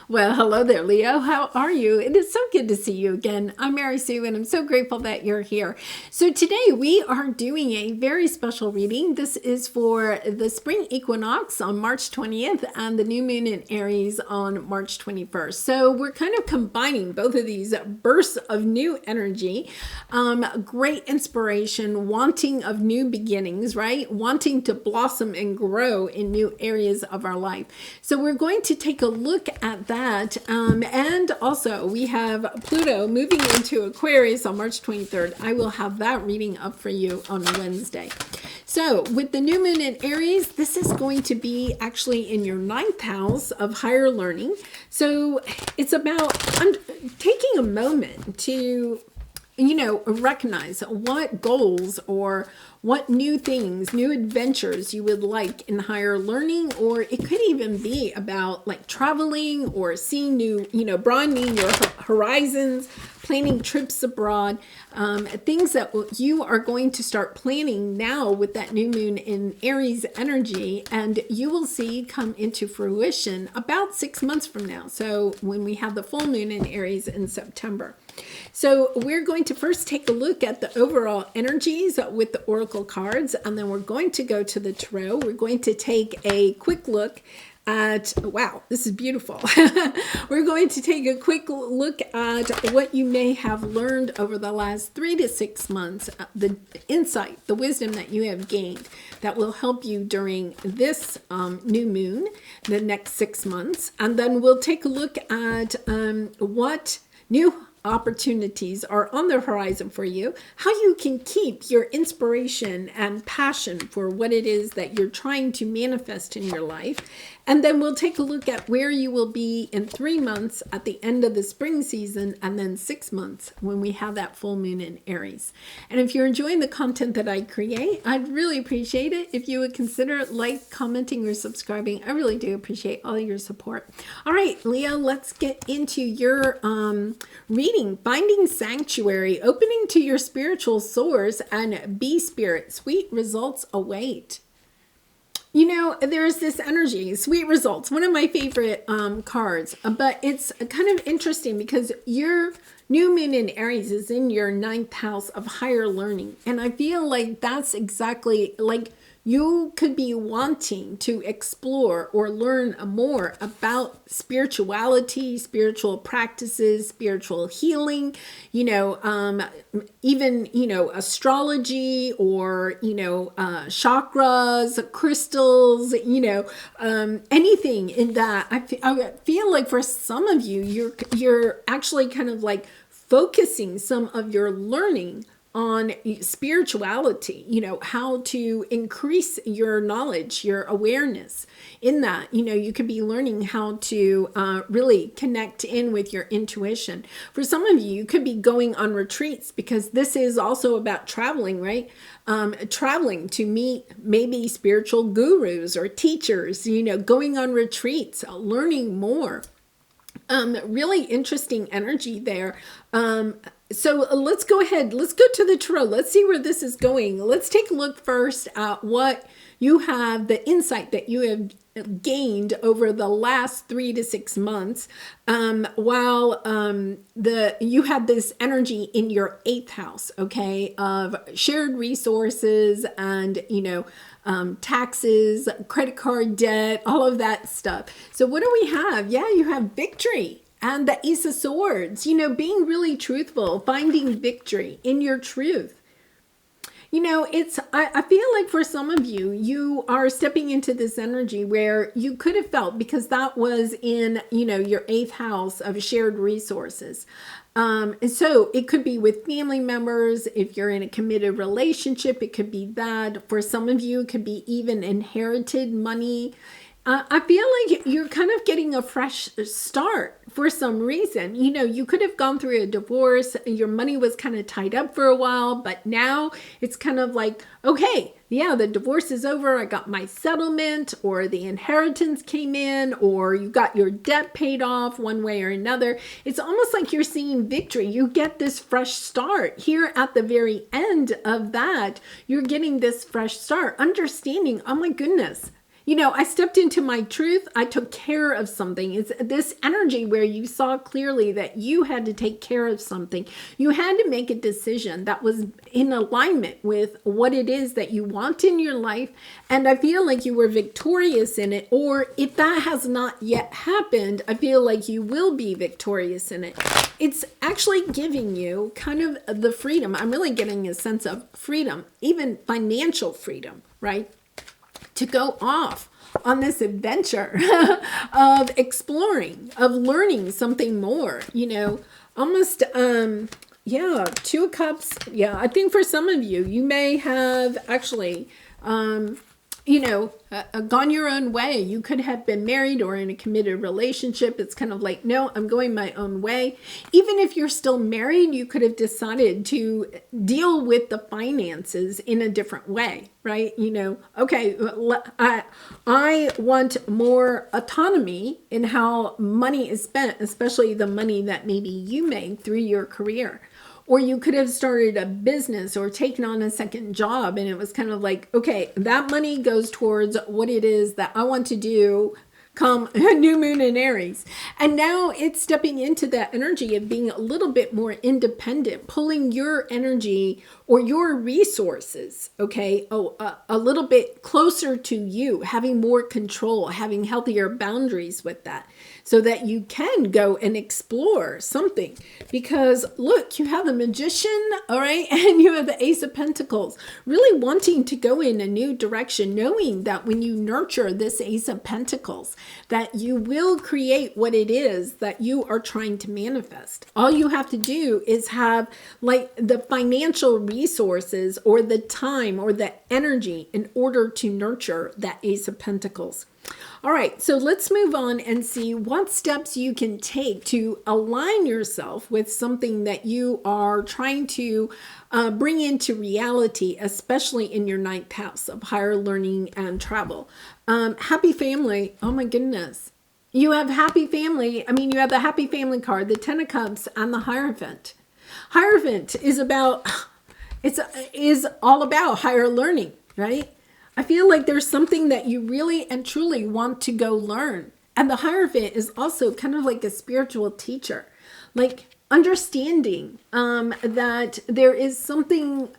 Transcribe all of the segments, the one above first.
Well, hello there, Leo. How are you? It is so good to see you again. I'm Mary Sue, and I'm so grateful that you're here. So today we are doing a very special reading. This is for the spring equinox on March 20th and the new moon in Aries on March 21st. So we're kind of combining both of these bursts of new energy, great inspiration, wanting of new beginnings, right? Wanting to blossom and grow in new areas of our life. So we're going to take a look at that. And also we have Pluto moving into Aquarius on March 23rd. I will have that reading up for you on Wednesday. So with the new moon in Aries, this is going to be actually in your ninth house of higher learning. So it's about taking a moment to recognize what goals or what new things, new adventures you would like in higher learning, or it could even be about like traveling or seeing new, broadening your horizons, planning trips abroad, things that you are going to start planning now with that new moon in Aries energy, and you will see come into fruition about 6 months from now. So when we have the full moon in Aries in September. So we're going to first take a look at the overall energies with the oracle cards, and then we're going to go to the tarot. We're going to take a quick look at, wow, this is beautiful. We're going to take a quick look at what you may have learned over the last 3 to 6 months, the insight, the wisdom that you have gained that will help you during this new moon, the next 6 months. And then we'll take a look at what new opportunities are on the horizon for you, how you can keep your inspiration and passion for what it is that you're trying to manifest in your life. And then we'll take a look at where you will be in 3 months at the end of the spring season, and then 6 months when we have that full moon in Aries. And if you're enjoying the content that I create, I'd really appreciate it if you would consider commenting, or subscribing. I really do appreciate all your support. All right, Leo, let's get into your reading. Finding sanctuary, opening to your spiritual source, and be spirit. Sweet results await. There's this energy, sweet results, one of my favorite cards, but it's kind of interesting because your new moon in Aries is in your ninth house of higher learning. And I feel like that's exactly like you could be wanting to explore or learn more about spirituality, spiritual practices, spiritual healing, even, astrology, or, chakras, crystals, anything in that. I feel like for some of you, you're actually kind of like focusing some of your learning on spirituality, how to increase your knowledge, your awareness in that. You could be learning how to really connect in with your intuition. For some of you, you could be going on retreats, because this is also about traveling, right? Traveling to meet maybe spiritual gurus or teachers, going on retreats, learning more. Really interesting energy there. So let's go ahead. Let's go to the tarot. Let's see where this is going. Let's take a look first at what you have, the insight that you have gained over the last 3 to 6 months, while you had this energy in your 8th house, okay, of shared resources and taxes, credit card debt, all of that stuff. So what do we have? Yeah, you have victory. And the Ace of Swords, being really truthful, finding victory in your truth. I feel like for some of you, you are stepping into this energy where you could have felt, because that was in, your 8th house of shared resources. And so it could be with family members. If you're in a committed relationship, it could be that. For some of you, it could be even inherited money. I feel like you're kind of getting a fresh start for some reason. You could have gone through a divorce. Your money was kind of tied up for a while, but now it's kind of like, okay, yeah, the divorce is over. I got my settlement, or the inheritance came in, or you got your debt paid off one way or another. It's almost like you're seeing victory. You get this fresh start here at the very end of that. You're getting this fresh start, understanding, oh my goodness, I stepped into my truth. I took care of something. It's this energy where you saw clearly that you had to take care of something. You had to make a decision that was in alignment with what it is that you want in your life. And I feel like you were victorious in it. Or if that has not yet happened, I feel like you will be victorious in it. It's actually giving you kind of the freedom. I'm really getting a sense of freedom, even financial freedom, right? To go off on this adventure of exploring, of learning something more, almost, yeah, 2 of Cups. Yeah, I think for some of you, you may have actually, gone your own way. You could have been married or in a committed relationship. It's kind of like, no, I'm going my own way. Even if you're still married, you could have decided to deal with the finances in a different way, right? Okay, I want more autonomy in how money is spent, especially the money that maybe you made through your career. Or you could have started a business or taken on a second job, and it was kind of like, okay, that money goes towards what it is that I want to do come new moon in Aries. And now it's stepping into that energy of being a little bit more independent, pulling your energy or your resources, okay, a little bit closer to you, having more control, having healthier boundaries with that, so that you can go and explore something. Because look, you have the Magician, all right, and you have the Ace of Pentacles, really wanting to go in a new direction, knowing that when you nurture this Ace of Pentacles, that you will create what it is that you are trying to manifest. All you have to do is have like the financial resources or the time or the energy in order to nurture that Ace of Pentacles. All right, so let's move on and see what steps you can take to align yourself with something that you are trying to bring into reality, especially in your 9th house of higher learning and travel. Happy family. Oh my goodness. You have happy family. I mean, you have the happy family card, the 10 of Cups, and the Hierophant. Hierophant is all about higher learning, right? I feel like there's something that you really and truly want to go learn. And the Hierophant is also kind of like a spiritual teacher, like understanding that there is something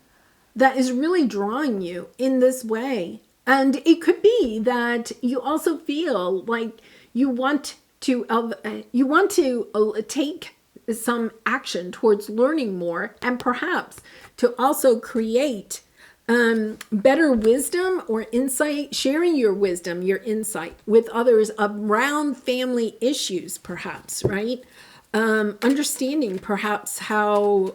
that is really drawing you in this way. And it could be that you also feel like you want to take some action towards learning more, and perhaps to also create better wisdom or insight, sharing your wisdom, your insight with others around family issues, perhaps, right? Understanding perhaps how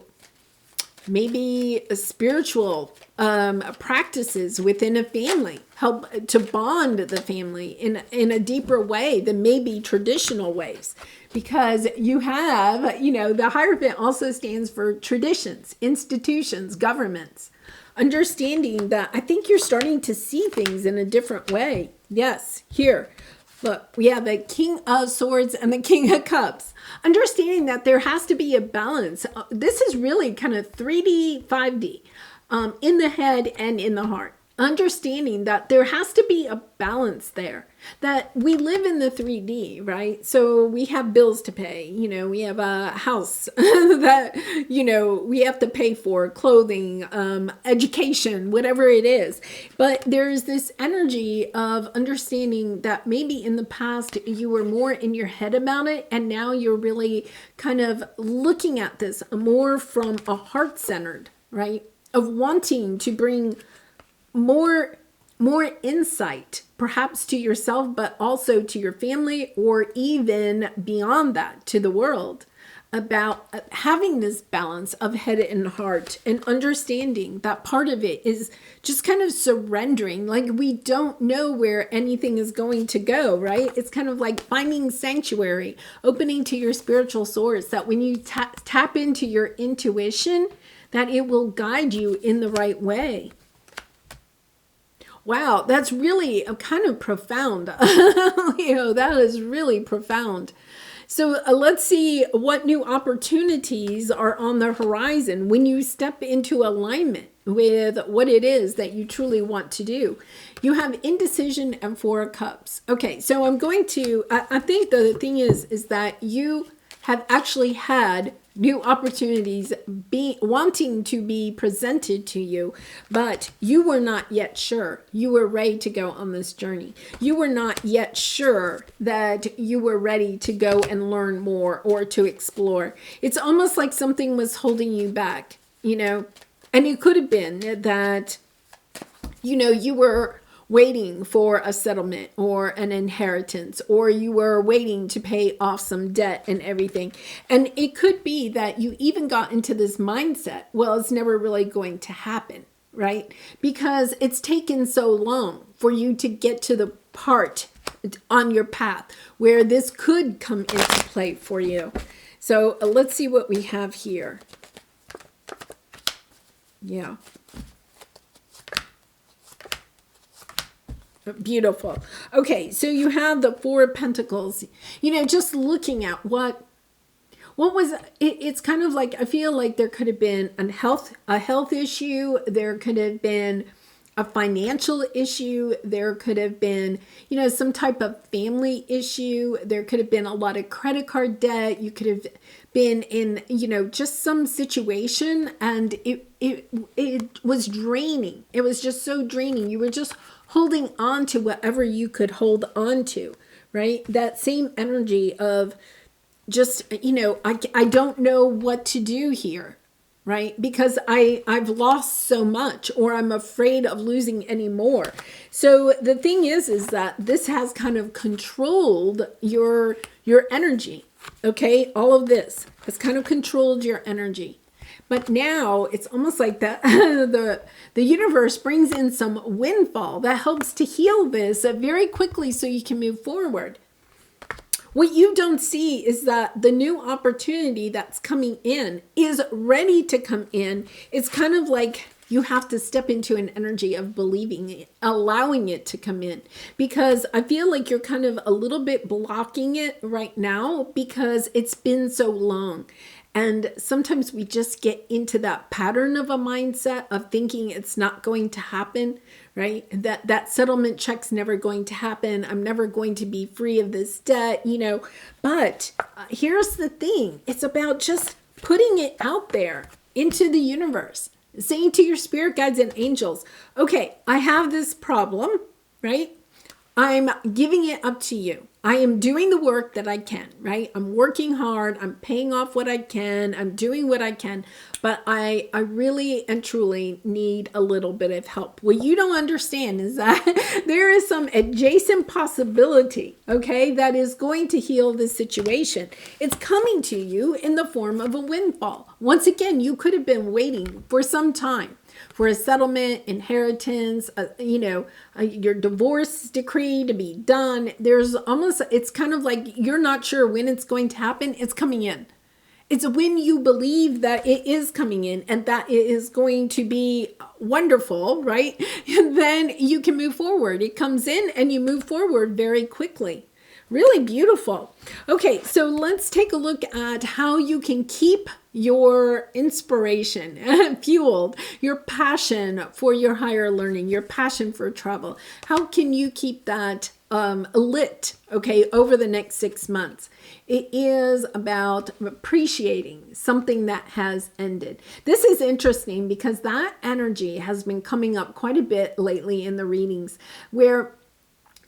maybe spiritual practices within a family help to bond the family in a deeper way than maybe traditional ways. Because you have, the Hierophant also stands for traditions, institutions, governments. Understanding that I think you're starting to see things in a different way. Yes, here. Look, we have the King of Swords and the King of Cups. Understanding that there has to be a balance. This is really kind of 3D, 5D, in the head and in the heart. Understanding that there has to be a balance there, that we live in the 3D, right? So we have bills to pay, we have a house that, we have to pay for, clothing, education, whatever it is. But there's this energy of understanding that maybe in the past you were more in your head about it, and now you're really kind of looking at this more from a heart-centered, right? Of wanting to bring more insight, perhaps to yourself, but also to your family, or even beyond that, to the world, about having this balance of head and heart, and understanding that part of it is just kind of surrendering. Like, we don't know where anything is going to go, right? It's kind of like finding sanctuary, opening to your spiritual source, that when you tap into your intuition, that it will guide you in the right way. Wow, that's really kind of profound. That is really profound. So let's see what new opportunities are on the horizon when you step into alignment with what it is that you truly want to do. You have indecision and 4 of Cups. Okay, so I'm going to, I think the thing is that you have actually had new opportunities wanting to be presented to you, but you were not yet sure you were ready to go on this journey. You were not yet sure that you were ready to go and learn more or to explore. It's almost like something was holding you back, and it could have been that, you were waiting for a settlement or an inheritance, or you were waiting to pay off some debt and everything. And it could be that you even got into this mindset, well, it's never really going to happen, right? Because it's taken so long for you to get to the part on your path where this could come into play for you. So let's see what we have here. Yeah. Beautiful. Okay, so you have the 4 of Pentacles. Just looking at what was it's kind of like, I feel like there could have been a health issue, there could have been a financial issue, there could have been, some type of family issue, there could have been a lot of credit card debt, you could have been in, just some situation, and it was draining. It was just so draining. You were just holding on to whatever you could hold on to, right? That same energy of just, I don't know what to do here, right? Because I've lost so much, or I'm afraid of losing any more. So the thing is that this has kind of controlled your energy, okay? All of this has kind of controlled your energy. But now it's almost like that the universe brings in some windfall that helps to heal this very quickly so you can move forward. What you don't see is that the new opportunity that's coming in is ready to come in. It's kind of like you have to step into an energy of believing it, allowing it to come in. Because I feel like you're kind of a little bit blocking it right now because it's been so long. And sometimes we just get into that pattern of a mindset of thinking it's not going to happen, right? That settlement check's never going to happen. I'm never going to be free of this debt, But here's the thing. It's about just putting it out there into the universe, saying to your spirit guides and angels, okay, I have this problem, right? I'm giving it up to you. I am doing the work that I can, right? I'm working hard. I'm paying off what I can. I'm doing what I can. But I really and truly need a little bit of help. What you don't understand is that there is some adjacent possibility, okay, that is going to heal this situation. It's coming to you in the form of a windfall. Once again, you could have been waiting for some time for a settlement, inheritance, your divorce decree to be done. There's almost, it's kind of like you're not sure when it's going to happen. It's coming in. It's when you believe that it is coming in and that it is going to be wonderful, right? And then you can move forward. It comes in and you move forward very quickly. Really beautiful. Okay, so let's take a look at how you can keep your inspiration fueled, your passion for your higher learning, your passion for travel. How can you keep that lit, okay, over the next 6 months? It is about appreciating something that has ended. This is interesting because that energy has been coming up quite a bit lately in the readings, where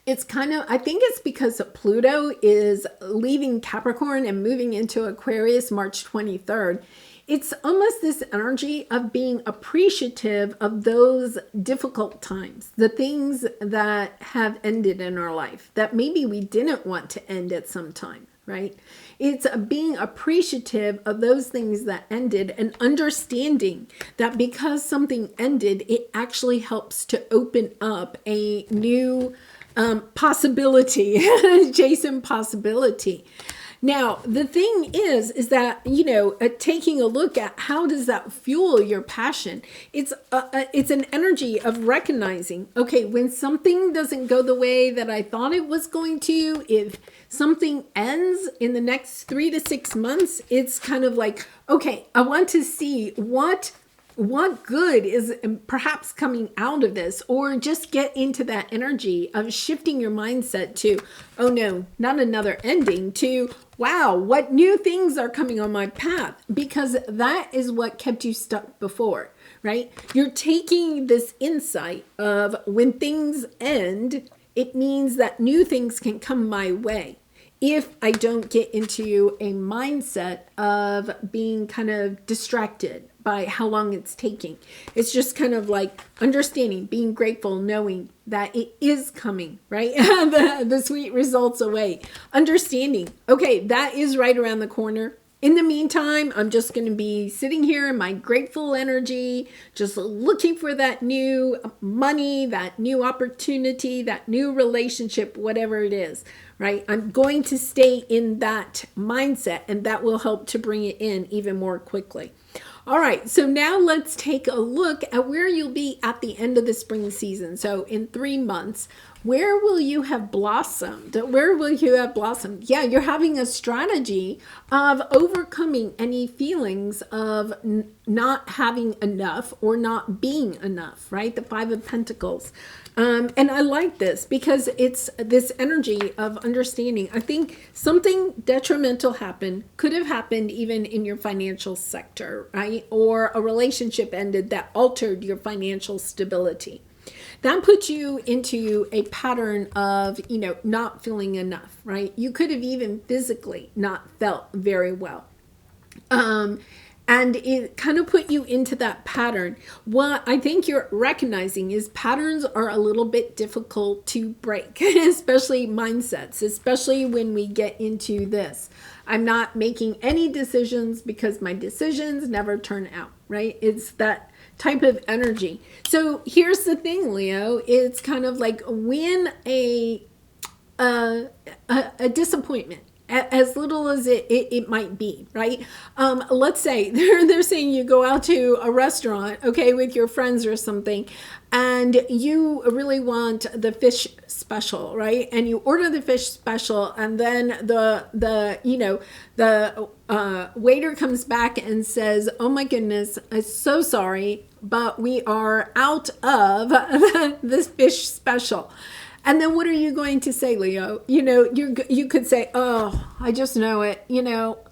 it's kind of, I think it's because Pluto is leaving Capricorn and moving into Aquarius March 23rd. It's almost this energy of being appreciative of those difficult times, the things that have ended in our life that maybe we didn't want to end at some time, right? It's being appreciative of those things that ended and understanding that because something ended, it actually helps to open up a new possibility, adjacent possibility. Now, the thing is that, taking a look at how does that fuel your passion? It's an energy of recognizing, okay, when something doesn't go the way that I thought it was going to, if something ends in the next 3 to 6 months, it's kind of like, okay, I want to see what good is perhaps coming out of this, or just get into that energy of shifting your mindset to, oh no, not another ending, to, wow, what new things are coming on my path? Because that is what kept you stuck before, right? You're taking this insight of when things end, it means that new things can come my way. If I don't get into a mindset of being kind of distracted by how long it's taking. It's just kind of like understanding, being grateful, knowing that it is coming, right? the sweet results away. Understanding, okay, that is right around the corner. In the meantime, I'm just going to be sitting here in my grateful energy, just looking for that new money, that new opportunity, that new relationship, whatever it is, right? I'm going to stay in that mindset, and that will help to bring it in even more quickly. All right, so now let's take a look at where you'll be at the end of the spring season. So in 3 months, where will you have blossomed? Where will you have blossomed? Yeah, you're having a strategy of overcoming any feelings of not having enough or not being enough, right? The 5 of Pentacles. And I like this because it's this energy of understanding. I think something detrimental happened, could have happened even in your financial sector, right? Or a relationship ended that altered your financial stability. That puts you into a pattern of, not feeling enough, right? You could have even physically not felt very well. And it kind of put you into that pattern. What I think you're recognizing is patterns are a little bit difficult to break, especially mindsets, especially when we get into this. I'm not making any decisions because my decisions never turn out, right? It's that type of energy. So here's the thing, Leo. It's kind of like when a disappointment, as little as it might be, right? Let's say they're saying you go out to a restaurant, okay, with your friends or something, and you really want the fish special, right? And you order the fish special, and then the waiter comes back and says, "Oh my goodness, I'm so sorry, but we are out of this fish special." And then what are you going to say, Leo? You could say, "Oh, I just know it.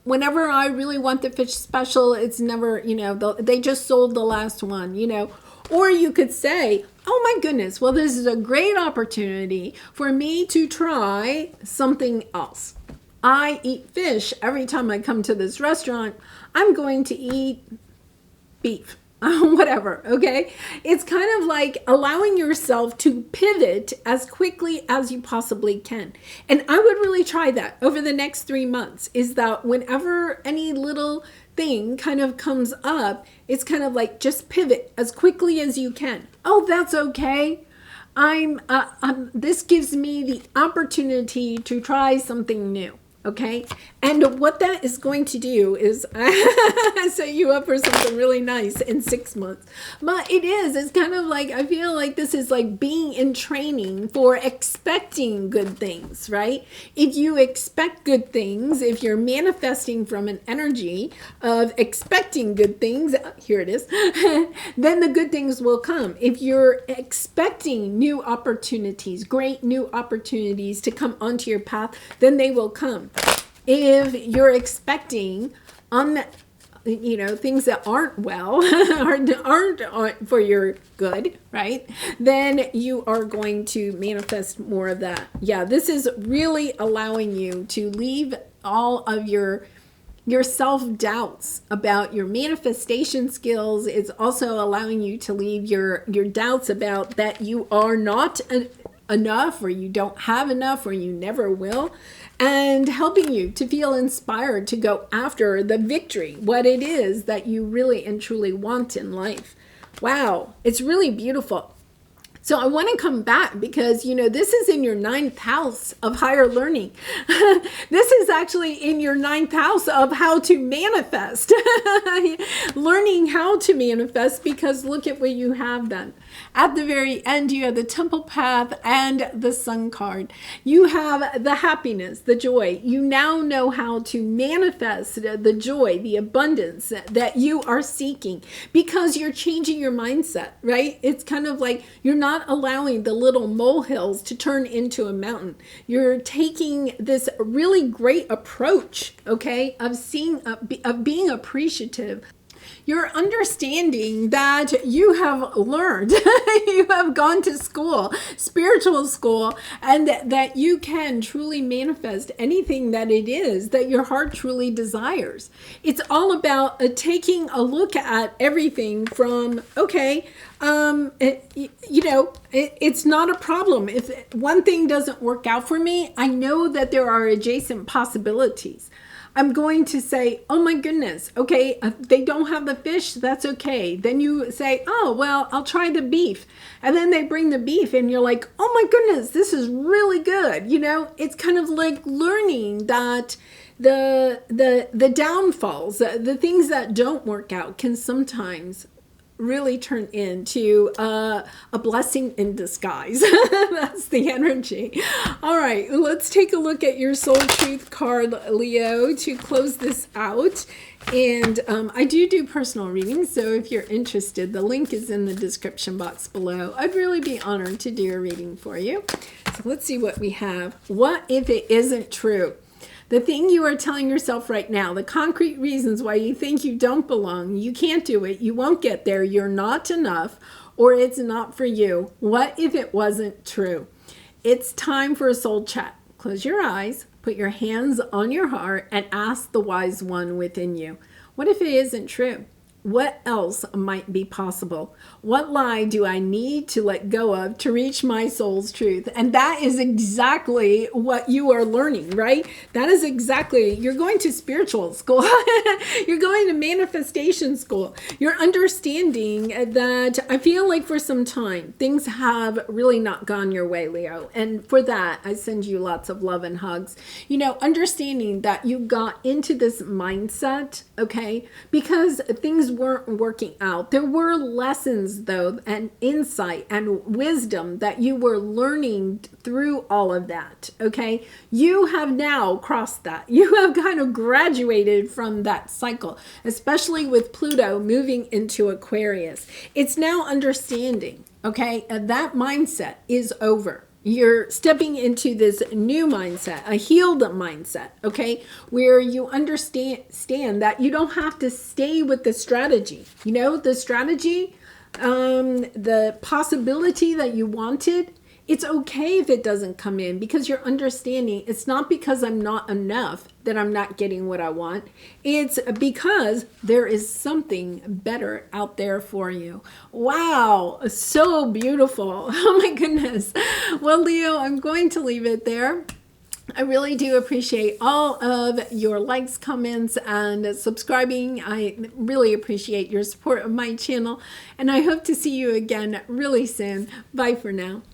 Whenever I really want the fish special, it's never, they just sold the last one, Or you could say, "Oh my goodness, well, this is a great opportunity for me to try something else. I eat fish every time I come to this restaurant. I'm going to eat beef." Whatever, okay? It's kind of like allowing yourself to pivot as quickly as you possibly can. And I would really try that over the next 3 months, is that whenever any little thing kind of comes up, it's kind of like just pivot as quickly as you can. Oh, that's okay. This gives me the opportunity to try something new. Okay. And what that is going to do is set you up for something really nice in 6 months. But it's kind of like, I feel like this is like being in training for expecting good things, right? If you expect good things, if you're manifesting from an energy of expecting good things, here it is, then the good things will come. If you're expecting new opportunities, great new opportunities to come onto your path, then they will come. If you're expecting things that aren't well, aren't for your good, right? Then you are going to manifest more of that. Yeah, this is really allowing you to leave all of your self-doubts about your manifestation skills. It's also allowing you to leave your doubts about that you are not enough, or you don't have enough, or you never will, and helping you to feel inspired to go after the victory, what it is that you really and truly want in life. Wow, it's really beautiful. So I want to come back because, this is in your ninth house of higher learning. This is actually in your ninth house of how to manifest, learning how to manifest, because look at what you have done. At the very end, you have the Temple Path and the Sun card. You have the happiness, the joy. You now know how to manifest the joy, the abundance that you are seeking because you're changing your mindset, right? It's kind of like you're not allowing the little molehills to turn into a mountain. You're taking this really great approach, okay, of being appreciative. You're understanding that you have learned, you have gone to school, spiritual school, and that you can truly manifest anything that it is that your heart truly desires. It's all about taking a look at everything from, okay, it's not a problem. If one thing doesn't work out for me, I know that there are adjacent possibilities. I'm going to say, oh my goodness, okay, they don't have the fish, that's okay. Then you say, oh, well, I'll try the beef. And then they bring the beef and you're like, oh my goodness, this is really good. It's kind of like learning that the downfalls, the things that don't work out can sometimes really turn into a blessing in disguise. That's the energy. All right, let's take a look at your soul truth card, Leo, to close this out. And I do personal readings, so if you're interested, the link is in the description box below. I'd really be honored to do a reading for you. So let's see what we have. What if it isn't true? The thing you are telling yourself right now, the concrete reasons why you think you don't belong, you can't do it, you won't get there, you're not enough, or it's not for you. What if it wasn't true? It's time for a soul chat. Close your eyes, put your hands on your heart, and ask the wise one within you. What if it isn't true? What else might be possible? What lie do I need to let go of to reach my soul's truth? And that is exactly what you are learning, right? That is exactly, you're going to spiritual school. You're going to manifestation school. You're understanding that I feel like for some time, things have really not gone your way, Leo. And for that, I send you lots of love and hugs. Understanding that you got into this mindset, okay, because things weren't working out. There were lessons though, and insight and wisdom that you were learning through all of that. Okay. You have now crossed that. You have kind of graduated from that cycle, especially with Pluto moving into Aquarius. It's now understanding. Okay. That mindset is over. You're stepping into this new mindset, a healed mindset, okay, where you understand that you don't have to stay with the strategy. The strategy, the possibility that you wanted, it's okay if it doesn't come in because you're understanding it's not because I'm not enough that I'm not getting what I want. It's because there is something better out there for you. Wow, so beautiful. Oh my goodness. Well, Leo, I'm going to leave it there. I really do appreciate all of your likes, comments, and subscribing. I really appreciate your support of my channel, and I hope to see you again really soon. Bye for now.